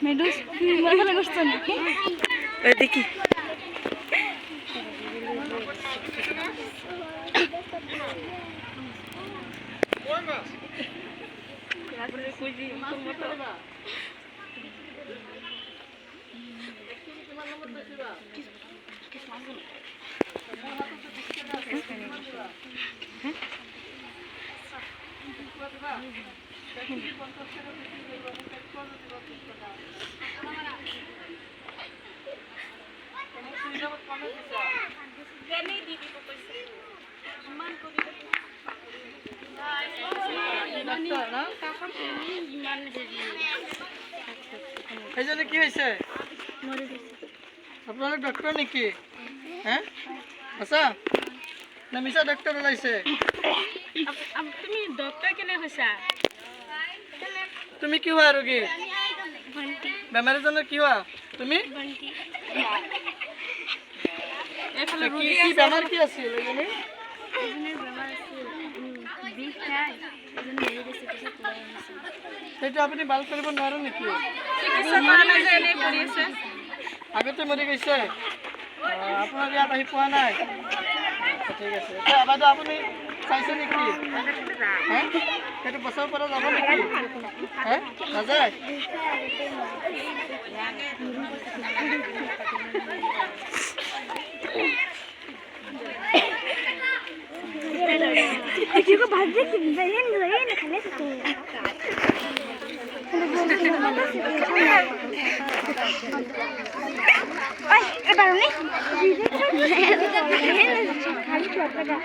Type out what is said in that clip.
মেডুস মাথালে করছো নাকি ওই দেখি এইজনে কি হয়েছে আপনার ডক্টর নাকি হ্যাঁ আচ্ছা না মিছা ডক্টর ওলাইছে তুমি ডক্টর কেনে হইছা তুমি কি হওয়া রোগী বেমারের জন্য কি হওয়া তুমি কি বেমার কি আছিল এজনে সেটা আপনি ভাল কৰিব নোৱাৰে নেকি আগতে মৰি গৈছে আপোনাৰ ইয়াত আহি পোৱা নাই ঠিক আছে বাইদেউ আপুনি চাইছে নেকি হে সেইটো বছৰৰ পৰা যাব নেকি হে নাযায় Aku bahagia sih, bayar nak kalah satu. Ay, baru ni. Kali tu apa dah?